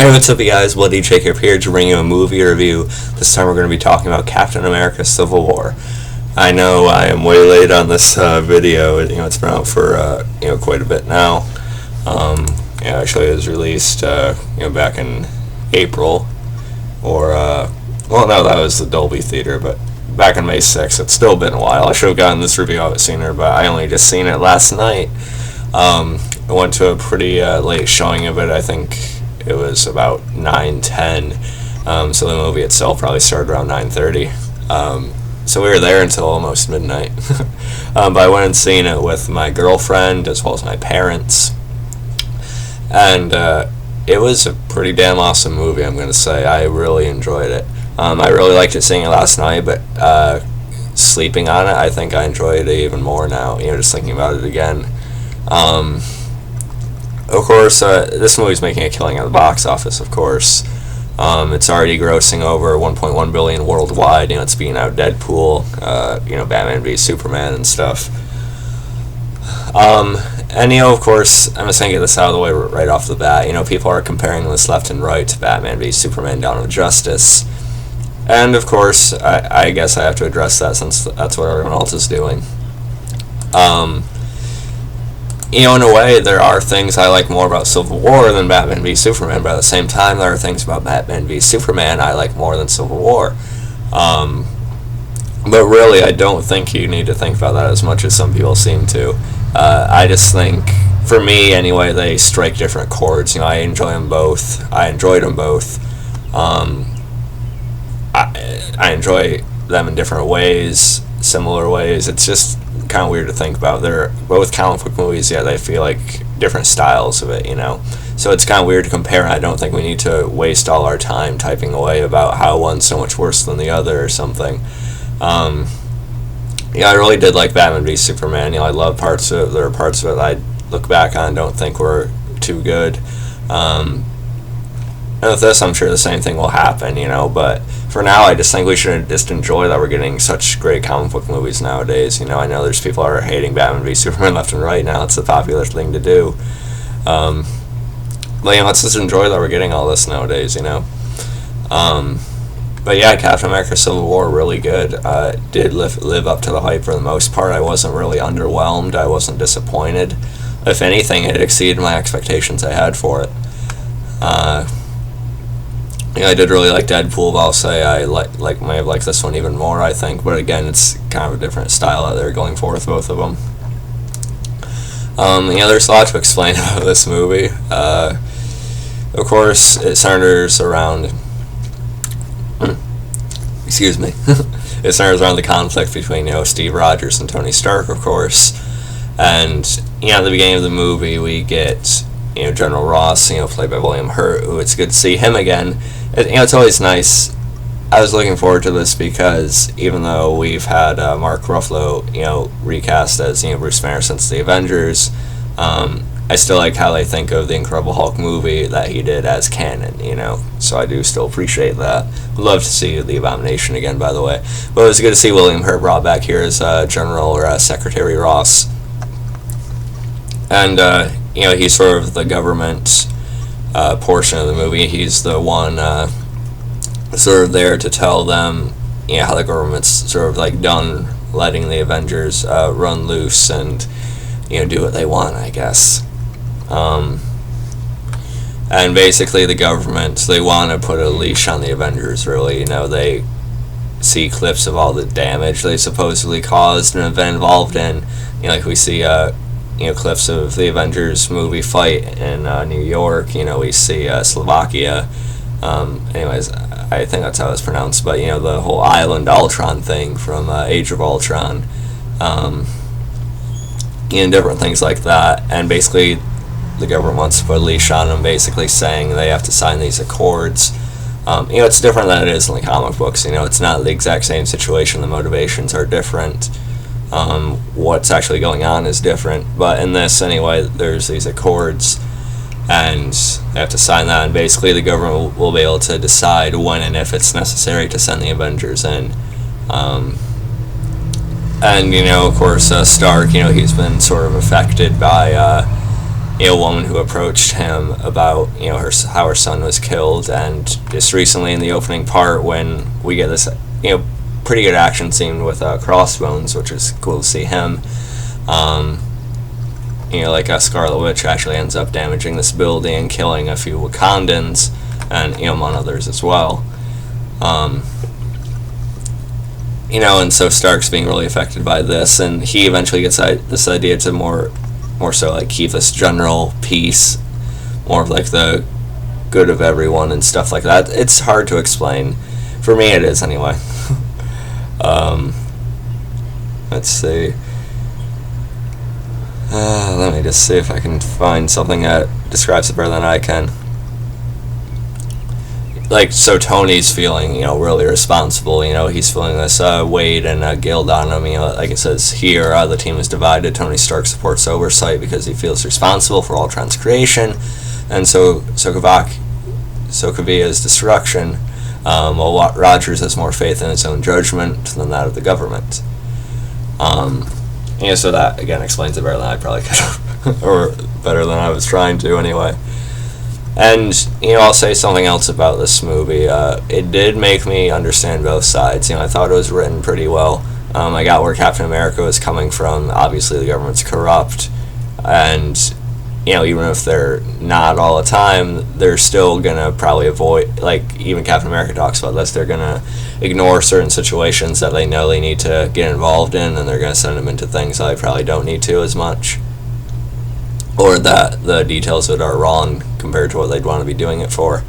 Hey, what's up, you guys? Bloody Jacob here to bring you a movie review. This time we're going to be talking about Captain America Civil War. I know I am way late on this video. It's been out for quite a bit now. Actually it was released back in April, or well, no, that was the Dolby Theater, but back in May 6th. It's still been a while. I should have gotten this review out sooner, but I only just seen it last night. I went to a pretty late showing of it. I think it was about 9:10, so the movie itself probably started around 9:30. So we were there until almost midnight. But I went and seen it with my girlfriend as well as my parents, and it was a pretty damn awesome movie, I'm going to say. I really enjoyed it. I really liked it seeing it last night, but sleeping on it, I think I enjoyed it even more now, just thinking about it again. Of course, this movie's making a killing at the box office, of course. It's already grossing over $1.1 billion worldwide. It's beating out Deadpool, Batman v Superman and stuff. And of course, I'm just gonna get this out of the way right off the bat. People are comparing this left and right to Batman v Superman: Dawn of Justice. And of course, I guess I have to address that since that's what everyone else is doing. In a way, there are things I like more about Civil War than Batman v Superman, but at the same time, there are things about Batman v Superman I like more than Civil War. But really, I don't think you need to think about that as much as some people seem to. I just think, for me anyway, they strike different chords. I enjoy them both. I enjoyed them both. I enjoy them in different ways, similar ways. It's just kind of weird to think about. They're both comic book movies, yet they feel like different styles of it, So it's kind of weird to compare. I don't think we need to waste all our time typing away about how one's so much worse than the other or something. I really did like Batman v Superman. I love parts of it. There are parts of it I look back on and don't think were too good. And with this, I'm sure the same thing will happen, but for now, I just think we should just enjoy that we're getting such great comic book movies nowadays. I know there's people who are hating Batman v Superman left and right now. It's a popular thing to do. But, let's just enjoy that we're getting all this nowadays, But yeah, Captain America Civil War, really good. Did live up to the hype for the most part. I wasn't really underwhelmed. I wasn't disappointed. If anything, it exceeded my expectations I had for it. I did really like Deadpool, but I'll say I may have liked this one even more, I think. But again, it's kind of a different style that they're going for with both of them. There's a lot to explain about this movie. Of course, it centers around... Excuse me. It centers around the conflict between, Steve Rogers and Tony Stark, of course. And, at the beginning of the movie, we get... General Ross, played by William Hurt, who it's good to see him again. It's always nice. I was looking forward to this because even though we've had Mark Ruffalo, recast as, Bruce Banner since the Avengers, I still like how they think of the Incredible Hulk movie that he did as canon, so I do still appreciate that. Would love to see the Abomination again, by the way. But it was good to see William Hurt brought back here as General or Secretary Ross. And, he's sort of the government portion of the movie. He's the one sort of there to tell them, how the government's sort of like done letting the Avengers run loose and, do what they want, I guess. And basically the government, they want to put a leash on the Avengers, really. They see clips of all the damage they supposedly caused and have been involved in. Like we see... clips of the Avengers movie fight in New York. We see Slovakia. Anyways, I think that's how it's pronounced. But the whole Island Ultron thing from Age of Ultron. Different things like that. And basically, the government wants to put a leash on them, basically saying they have to sign these accords. It's different than it is in the comic books. It's not the exact same situation. The motivations are different. What's actually going on is different, but in this anyway, there's these accords and they have to sign that, and basically the government will be able to decide when and if it's necessary to send the Avengers in. And of course, Stark, he's been sort of affected by woman who approached him about how her son was killed. And just recently in the opening part, when we get this pretty good action scene with Crossbones, which is cool to see him. Like a Scarlet Witch actually ends up damaging this building and killing a few Wakandans, and among others as well. And so Stark's being really affected by this, and he eventually gets this idea to more so like keep this general peace, more of like the good of everyone and stuff like that. It's hard to explain. For me, it is anyway. Let's see. Let me just see if I can find something that describes it better than I can. Like, so Tony's feeling, really responsible. He's feeling this weight and guilt on him. Like it says here, the team is divided. Tony Stark supports oversight because he feels responsible for all transcreation, and Sokovia's destruction. While Rogers has more faith in his own judgment than that of the government. So that again explains it better than I probably could have, or better than I was trying to anyway. And I'll say something else about this movie. It did make me understand both sides. I thought it was written pretty well. I got where Captain America was coming from. Obviously, the government's corrupt, and even if they're not all the time, they're still gonna probably avoid. Like even Captain America talks about this. They're gonna ignore certain situations that they know they need to get involved in, and they're gonna send them into things that they probably don't need to as much, or that the details of it are wrong compared to what they'd want to be doing it for.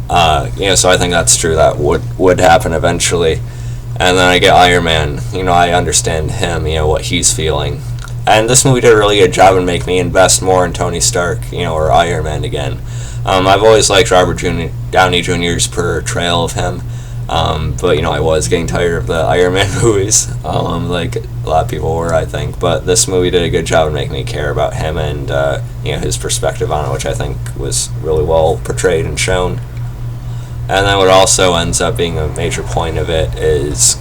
So I think that's true. That would happen eventually. And then I get Iron Man. I understand him. What he's feeling. And this movie did a really good job in making me invest more in Tony Stark, or Iron Man again. I've always liked Robert Downey Jr.'s portrayal of him, but I was getting tired of the Iron Man movies, like a lot of people were, I think. But this movie did a good job in making me care about him and his perspective on it, which I think was really well portrayed and shown. And then what also ends up being a major point of it is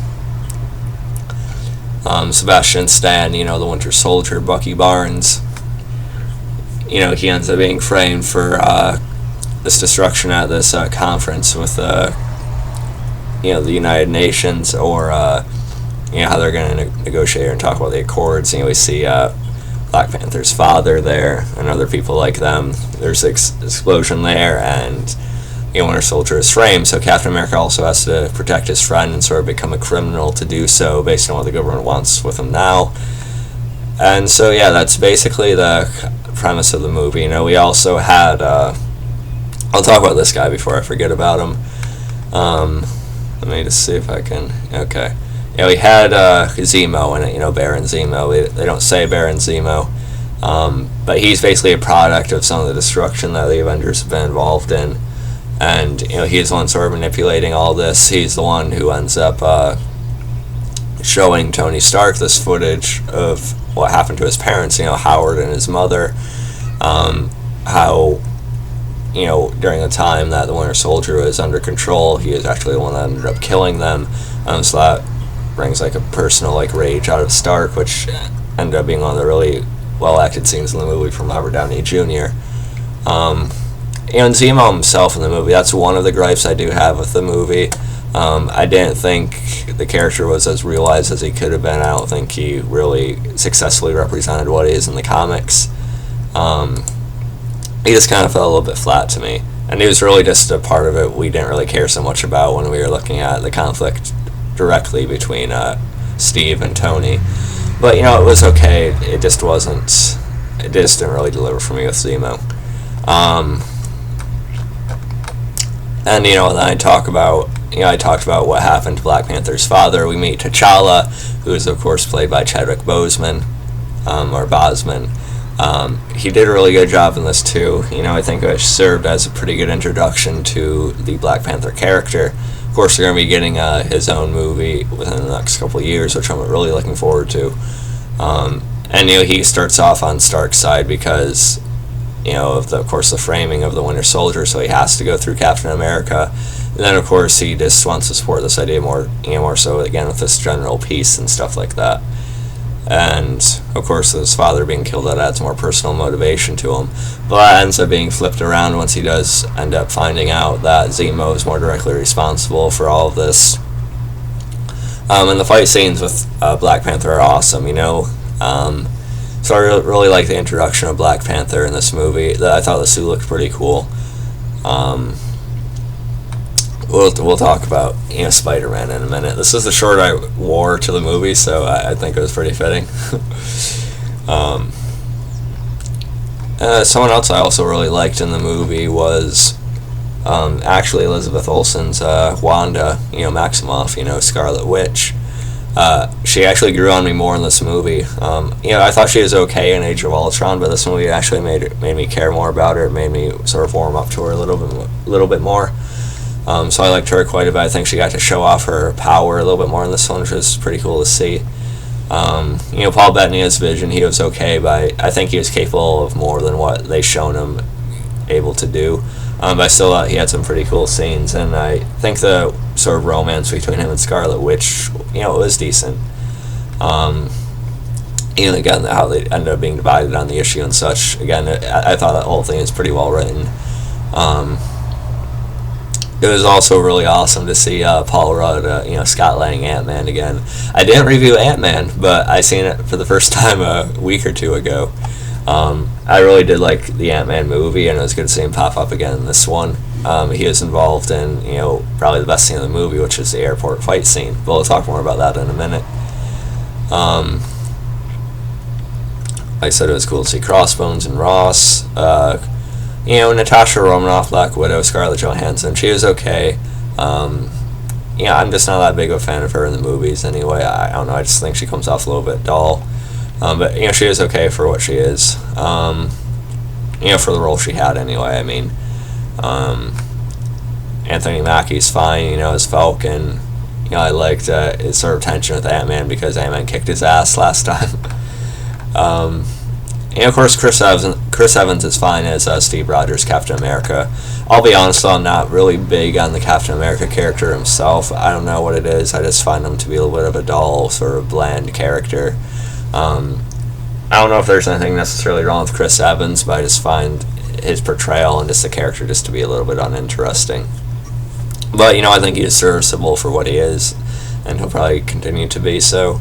Sebastian Stan, the Winter Soldier, Bucky Barnes. He ends up being framed for this destruction at this conference with the United Nations, or how they're going to negotiate and talk about the Accords. We see Black Panther's father there and other people like them. There's an explosion there, and Winter Soldier is framed, so Captain America also has to protect his friend and sort of become a criminal to do so based on what the government wants with him now. And so that's basically the premise of the movie. We also had I'll talk about this guy before I forget about him. Let me just see if I can. Okay. We had Zemo in it, Baron Zemo. They don't say Baron Zemo, but he's basically a product of some of the destruction that the Avengers have been involved in. And he's the one sort of manipulating all this. He's the one who ends up showing Tony Stark this footage of what happened to his parents, Howard and his mother. How during the time that the Winter Soldier was under control, he was actually the one that ended up killing them. So that brings like a personal rage out of Stark, which ended up being one of the really well acted scenes in the movie from Robert Downey Jr. And Zemo himself in the movie, that's one of the gripes I do have with the movie. I didn't think the character was as realized as he could have been. I don't think he really successfully represented what he is in the comics. He just kind of fell a little bit flat to me. And he was really just a part of it we didn't really care so much about when we were looking at the conflict directly between Steve and Tony. But, it was okay. It just wasn't... It just didn't really deliver for me with Zemo. And then I talked about what happened to Black Panther's father. We meet T'Challa, who is of course played by Chadwick Boseman, or Boseman. He did a really good job in this too. I think it served as a pretty good introduction to the Black Panther character. Of course, they're going to be getting his own movie within the next couple of years, which I'm really looking forward to. And he starts off on Stark's side because of course the framing of the Winter Soldier, so he has to go through Captain America. And then of course he just wants to support this idea more so again with this general peace and stuff like that. And of course, his father being killed, that adds more personal motivation to him. But that ends up being flipped around once he does end up finding out that Zemo is more directly responsible for all of this. And the fight scenes with Black Panther are awesome, you know. So I really like the introduction of Black Panther in this movie. I thought the suit looked pretty cool. We'll talk about, you know, Spider-Man in a minute. This is the short I wore to the movie, so I think it was pretty fitting. Someone else I also really liked in the movie was actually Elizabeth Olsen's Wanda, you know, Maximoff, you know, Scarlet Witch. She actually grew on me more in this movie. You know, I thought she was okay in Age of Ultron, but this movie actually made me care more about her. It made me sort of warm up to her a little bit more. So I liked her quite a bit. I think she got to show off her power a little bit more in this one, which was pretty cool to see. You know, Paul Bettany's Vision, he was okay, but I think he was capable of more than what they shown him able to do. But I still thought he had some pretty cool scenes, and I think the sort of romance between him and Scarlet Witch, you know, it was decent. And again, how they ended up being divided on the issue and such. Again, I thought that whole thing is pretty well written. It was also really awesome to see Paul Rudd, you know, Scott Lang Ant-Man again. I didn't review Ant-Man, but I seen it for the first time a week or two ago. I really did like the Ant-Man movie, and it was good to see him pop up again in this one. He was involved in, you know, probably the best scene in the movie, which is the airport fight scene. But we'll talk more about that in a minute. Like I said, it was cool to see Crossbones and Ross. You know, Natasha Romanoff, Black Widow, Scarlett Johansson, she was okay. Yeah, I'm just not that big of a fan of her in the movies anyway. I don't know, I just think she comes off a little bit dull. But, you know, she is okay for what she is. You know, for the role she had anyway. I mean, Anthony Mackie's fine, you know, as Falcon. You know, I liked his sort of tension with Ant-Man because Ant-Man kicked his ass last time. And of course, Chris Evans is fine as Steve Rogers, Captain America. I'll be honest though, I'm not really big on the Captain America character himself. I don't know what it is. I just find him to be a little bit of a dull, sort of bland character. I don't know if there's anything necessarily wrong with Chris Evans, but I just find his portrayal and just the character just to be a little bit uninteresting. But, you know, I think he is serviceable for what he is, and he'll probably continue to be so.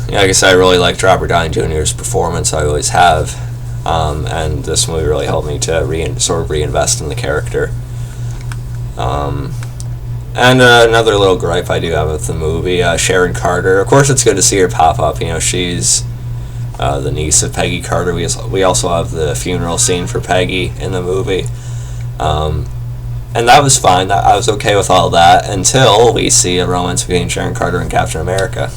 Yeah, like I said, I really liked Robert Downey Jr.'s performance. I always have, and this movie really helped me to sort of reinvest in the character. And another little gripe I do have with the movie, Sharon Carter. Of course, it's good to see her pop up. You know, she's the niece of Peggy Carter. We also have the funeral scene for Peggy in the movie. And that was fine. I was okay with all that until we see a romance between Sharon Carter and Captain America.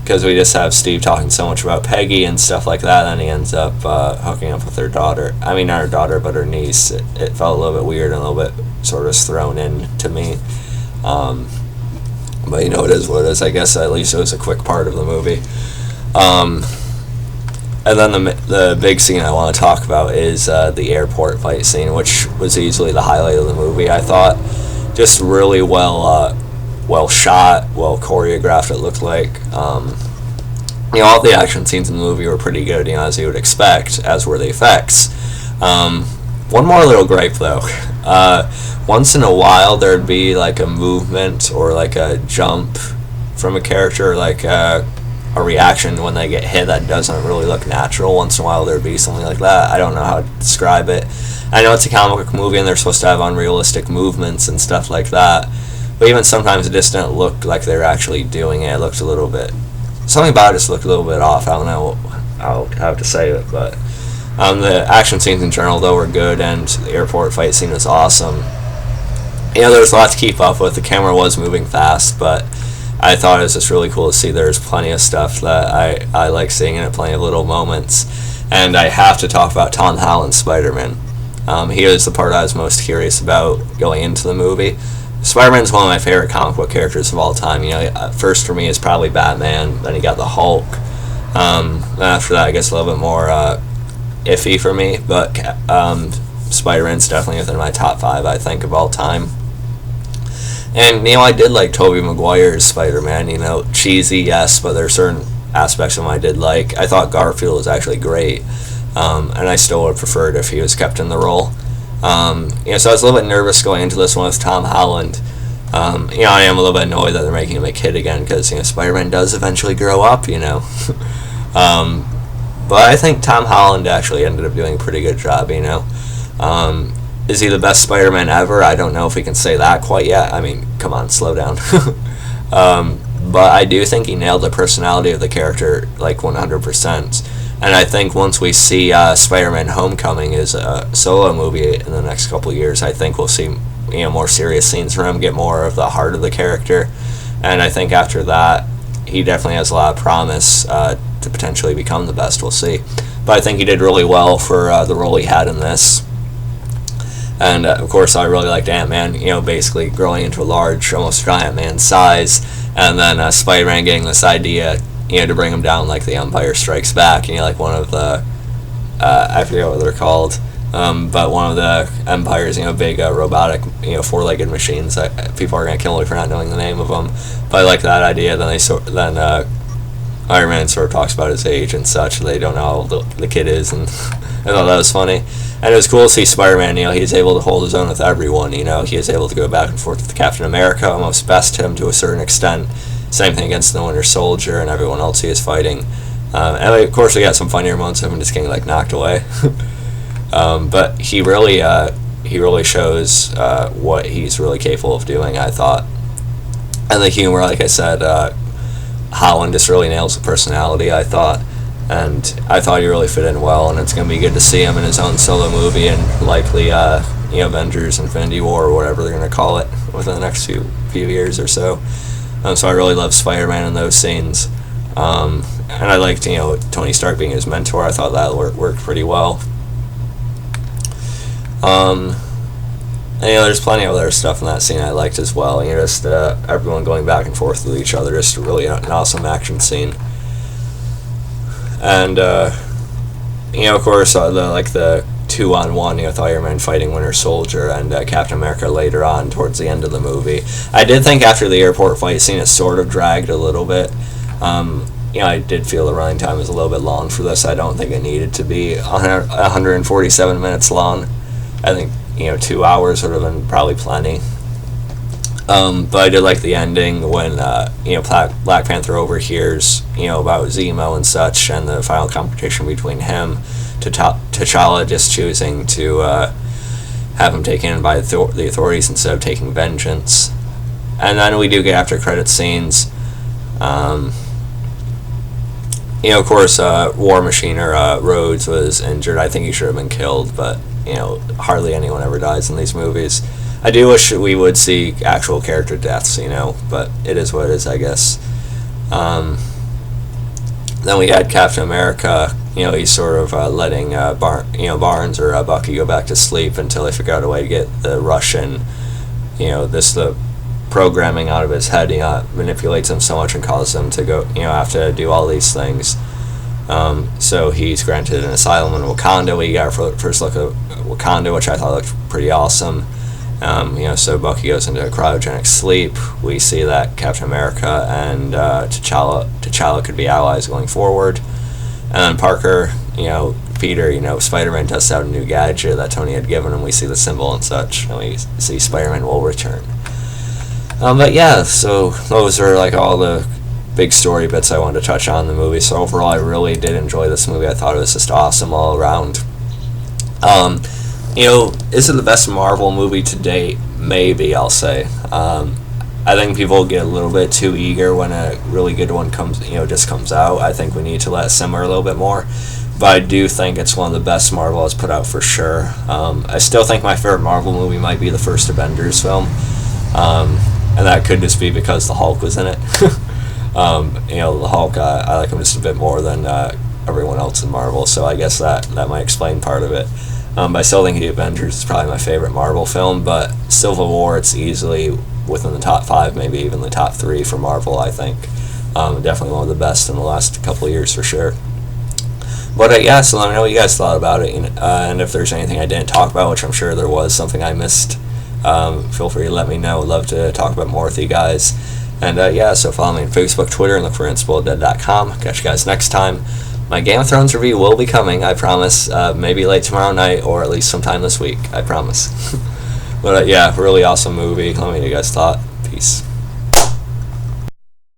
Because we just have Steve talking so much about Peggy and stuff like that, and he ends up hooking up with her daughter. I mean, not her daughter, but her niece. It felt a little bit weird and a little bit sort of thrown in to me. But, you know, it is what it is. I guess at least it was a quick part of the movie. And then the big scene I want to talk about is the airport fight scene, which was easily the highlight of the movie. I thought just really well shot, well choreographed. It looked like. You know, all the action scenes in the movie were pretty good, you know, as you would expect, as were the effects. One more little gripe though. Once in a while there'd be like a movement or like a jump from a character, like a reaction when they get hit that doesn't really look natural. Once in a while there'd be something like that. I don't know how to describe it. I know it's a comic book movie and they're supposed to have unrealistic movements and stuff like that, but even sometimes it just didn't look like they were actually doing it. It looked a little bit, something about it just looked a little bit off. I don't know how to have to say it, but the action scenes in general though were good, and the airport fight scene was awesome. You know, there was a lot to keep up with. The camera was moving fast, but I thought it was just really cool to see. There's plenty of stuff that I like seeing in it, plenty of little moments. And I have to talk about Tom Holland's Spider-Man. He is the part I was most curious about going into the movie. Spider-Man's one of my favorite comic book characters of all time. You know, first for me is probably Batman, then you got the Hulk. After that, I guess a little bit more iffy for me, but Spider-Man's definitely within my top 5, I think, of all time. And, I did like Tobey Maguire's Spider-Man, cheesy, yes, but there are certain aspects of him I did like. I thought Garfield was actually great, and I still would have preferred if he was kept in the role. So I was a little bit nervous going into this one with Tom Holland. I am a little bit annoyed that they're making him a kid again, because, Spider-Man does eventually grow up, But I think Tom Holland actually ended up doing a pretty good job, Is he the best Spider-Man ever? I don't know if we can say that quite yet. I mean, come on, slow down. But I do think he nailed the personality of the character, like, 100%. And I think once we see Spider-Man Homecoming as a solo movie in the next couple of years, I think we'll see, more serious scenes from him, get more of the heart of the character. And I think after that, he definitely has a lot of promise to potentially become the best. We'll see. But I think he did really well for the role he had in this. And, of course, I really liked Ant-Man, basically growing into a large, almost giant man size. And then Spider-Man getting this idea, to bring him down like the Empire Strikes Back. Like one of the, I forget what they're called, but one of the Empire's, big robotic, four-legged machines. People are going to kill me for not knowing the name of them. But I like that idea. Then Iron Man sort of talks about his age and such. They don't know how old the kid is, and I thought that was funny. And it was cool to see Spider-Man, he's able to hold his own with everyone, he is able to go back and forth with Captain America, almost best him to a certain extent. Same thing against the Winter Soldier and everyone else he is fighting. And of course we got some funnier moments of him just getting knocked away. But he really shows what he's really capable of doing, I thought. And the humor, like I said, Holland just really nails the personality, I thought. And I thought he really fit in well, and it's going to be good to see him in his own solo movie, and likely Avengers, Infinity War, or whatever they're going to call it within the next few years or so. So I really love Spider-Man in those scenes. And I liked, Tony Stark being his mentor. I thought that worked pretty well. And, there's plenty of other stuff in that scene I liked as well. Just everyone going back and forth with each other. Just really an awesome action scene. And, of course, the 2-on-1, with Iron Man fighting Winter Soldier and Captain America later on towards the end of the movie. I did think after the airport fight scene it sort of dragged a little bit. I did feel the running time was a little bit long for this. I don't think it needed to be 147 minutes long. I think, 2 hours would have been probably plenty. But I did like the ending when, Black Panther overhears, about Zemo and such, and the final competition between him, T'Challa just choosing to have him taken in by the authorities instead of taking vengeance. And then we do get after credit scenes. Of course, War Machine or Rhodes was injured. I think he should have been killed, but, hardly anyone ever dies in these movies. I do wish we would see actual character deaths, but it is what it is, I guess. Then we had Captain America. He's sort of letting Barnes or Bucky go back to sleep until they figure out a way to get the Russian, the programming out of his head. Manipulates him so much and causes him to go, have to do all these things. So he's granted an asylum in Wakanda. We got our first look at Wakanda, which I thought looked pretty awesome. So Bucky goes into a cryogenic sleep. We see that Captain America and T'Challa could be allies going forward. And then Parker, Peter, Spider-Man tests out a new gadget that Tony had given him. We see the symbol and such, and we see Spider-Man will return. But yeah, so those are all the big story bits I wanted to touch on in the movie. So overall, I really did enjoy this movie. I thought it was just awesome all around. Is it the best Marvel movie to date? Maybe, I'll say. I think people get a little bit too eager when a really good one just comes out. I think we need to let it simmer a little bit more. But I do think it's one of the best Marvel has put out for sure. I still think my favorite Marvel movie might be the first Avengers film. And that could just be because the Hulk was in it. The Hulk, I like him just a bit more than everyone else in Marvel. So I guess that might explain part of it. But I still think The Avengers is probably my favorite Marvel film, but Civil War, it's easily within the top 5, maybe even the top 3 for Marvel, I think. Definitely one of the best in the last couple of years for sure. But yeah, so let me know what you guys thought about it, and if there's anything I didn't talk about, which I'm sure there was, something I missed, feel free to let me know. I'd love to talk about more with you guys. And yeah, so follow me on Facebook, Twitter, and look for InSpoiledDead.com. Catch you guys next time. My Game of Thrones review will be coming, I promise. Maybe late tomorrow night, or at least sometime this week, I promise. But yeah, really awesome movie. Let me know what you guys thought. Peace.